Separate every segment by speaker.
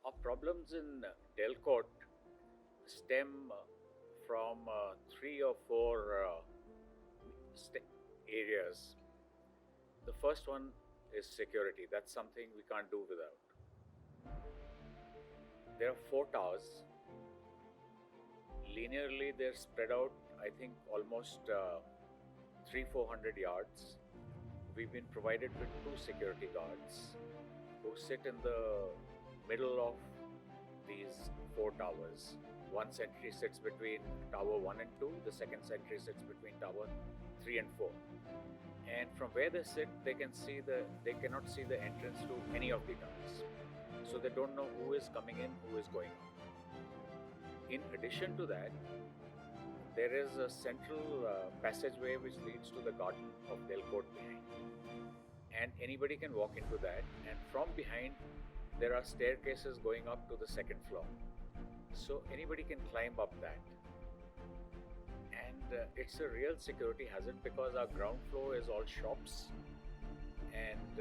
Speaker 1: Our problems in Delcourt stem from three or four areas. The first one is security. That's something we can't do without. There are four towers. Linearly, they're spread out, I think, almost 300-400 yards. We've been provided with two security guards who sit in the middle of these four towers. One sentry sits between tower 1 and 2, the second sentry sits between tower 3 and 4. And from where they sit, they cannot see the entrance to any of the towers. So they don't know who is coming in, who is going out. In addition to that, there is a central passageway which leads to the garden of Delcourt behind. And anybody can walk into that. And from behind, there are staircases going up to the second floor. So anybody can climb up that. And it's a real security hazard because our ground floor is all shops. And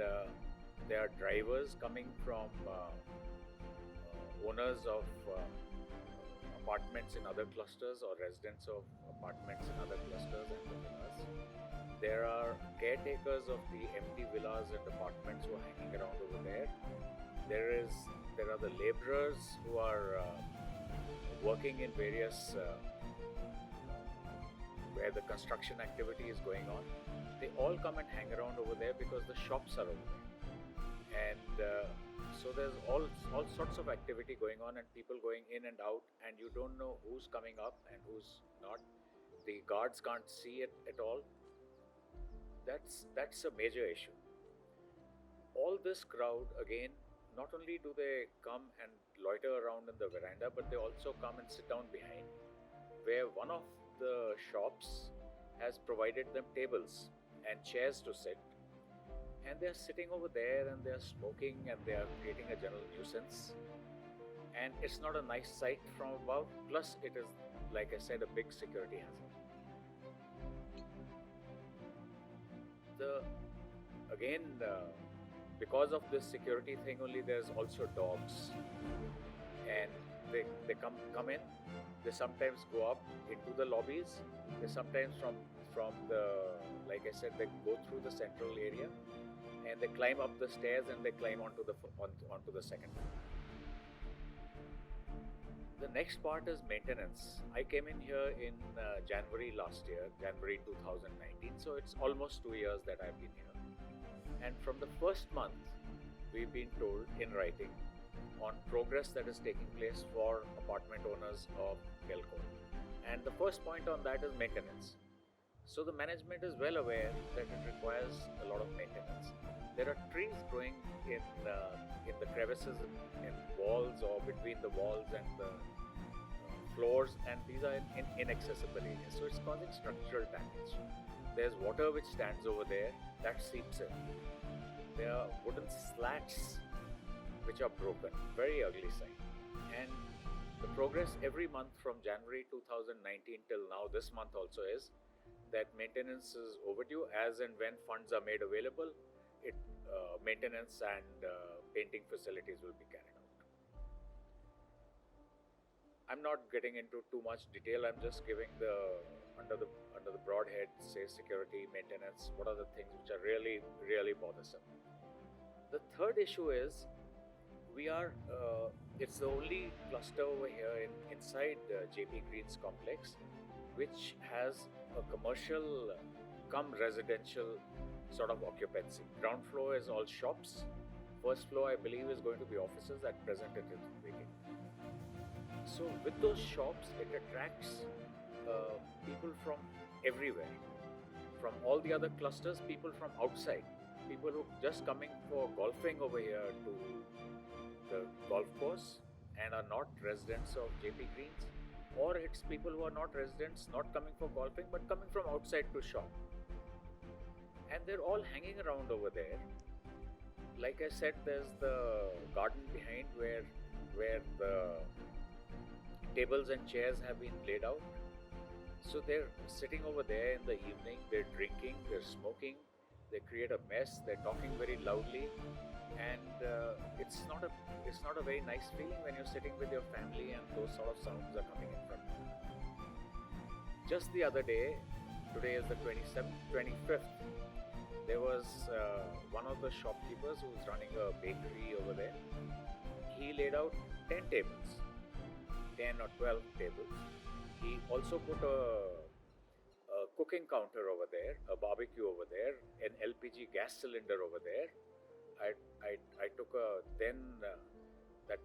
Speaker 1: there are drivers coming from owners of apartments in other clusters or residents of apartments in other clusters and the villas. There are caretakers of the empty villas and apartments who are hanging around over there. There are the laborers who are working in various where the construction activity is going on. They all come and hang around over there because the shops are over there. And so there's all sorts of activity going on and people going in and out, and you don't know who's coming up and who's not. The guards can't see it at all. That's a major issue. All this crowd, again, not only do they come and loiter around in the veranda, but they also come and sit down behind, where one of the shops has provided them tables and chairs to sit. And they're sitting over there and they're smoking and they're creating a general nuisance. And it's not a nice sight from above. Plus, it is, like I said, a big security hazard. Because of this security thing only, there's also dogs. And they come in. They sometimes go up into the lobbies. They sometimes from the, like I said, they go through the central area and they climb up the stairs and they climb onto the second floor. The next part is maintenance. I came in here in January last year, January 2019. So it's almost 2 years that I've been here. And from the first month, we've been told in writing on progress that is taking place for apartment owners of Delcourt. And the first point on that is maintenance. So the management is well aware that it requires a lot of maintenance. There are trees growing in the crevices in walls or between the walls and the floors, and these are in inaccessible areas. So it's causing structural damage. There's water which stands over there that seeps in. There are wooden slats which are broken, very ugly sight. And the progress every month from January 2019 till now, this month also, is that maintenance is overdue. As and when funds are made available, maintenance and painting facilities will be carried out. I'm not getting into too much detail. I'm just giving under the broad head, say security, maintenance, what are the things which are really, really bothersome. The third issue is it's the only cluster over here inside JP Greens complex which has a commercial come residential sort of occupancy. Ground floor is all shops. First floor, I believe, is going to be offices. At present, it is vacant. So with those shops, it attracts people from everywhere. From all the other clusters, people from outside. People who just coming for golfing over here to the golf course and are not residents of JP Greens. Or it's people who are not residents, not coming for golfing, but coming from outside to shop. And they're all hanging around over there. Like I said, there's the garden behind where the tables and chairs have been laid out. So they're sitting over there in the evening, they're drinking, they're smoking, they create a mess, they're talking very loudly. and it's not a very nice feeling when you're sitting with your family and those sort of sounds are coming in front of you. Just the other day, today is the 27th, 25th, there was one of the shopkeepers who was running a bakery over there. He laid out 10 tables, 10 or 12 tables. He also put a cooking counter over there, a barbecue over there, an LPG gas cylinder over there. I took a then that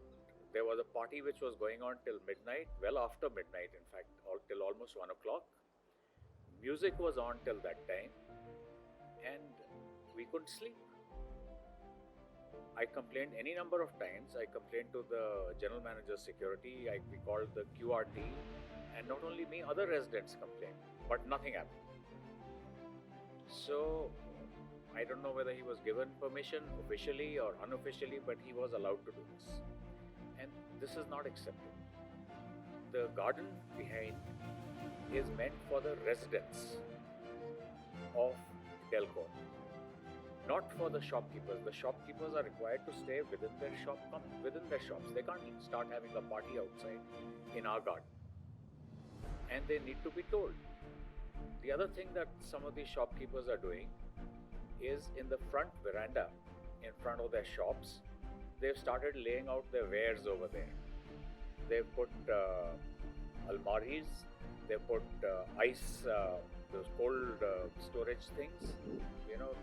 Speaker 1: there was a party which was going on till midnight, well after midnight, in fact, till almost 1 o'clock. Music was on till that time, and we couldn't sleep. I complained any number of times. I complained to the general manager's security. We called the QRT, and not only me, other residents complained, but nothing happened. So I don't know whether he was given permission officially or unofficially, but he was allowed to do this. And this is not acceptable. The garden behind is meant for the residents of Delco, not for the shopkeepers. The shopkeepers are required to stay within their shops. They can't start having a party outside in our garden. And they need to be told. The other thing that some of these shopkeepers are doing is in the front veranda, in front of their shops, they've started laying out their wares over there. They've put almaris, they've put ice, those cold storage things,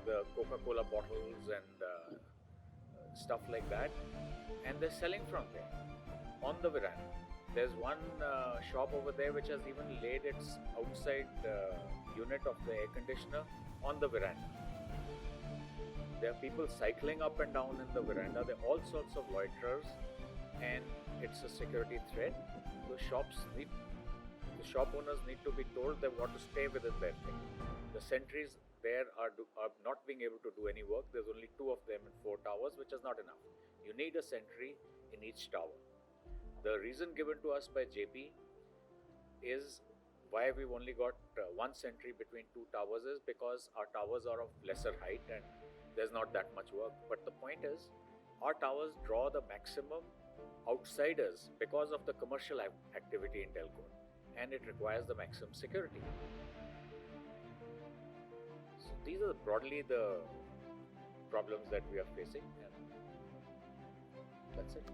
Speaker 1: the Coca-Cola bottles and stuff like that, and they're selling from there on the veranda. There's one shop over there which has even laid its outside unit of the air conditioner on the veranda. There are people cycling up and down in the veranda. There are all sorts of loiterers, and it's a security threat. The shop owners need to be told they want to stay within their thing. The sentries there are not being able to do any work. There's only 2 of them in 4 towers, which is not enough. You need a sentry in each tower. The reason given to us by JP is why we've only got 1 sentry between 2 towers is because our towers are of lesser height and there's not that much work. But the point is, our towers draw the maximum outsiders because of the commercial activity in Delco, and it requires the maximum security. So these are broadly the problems that we are facing, and that's it.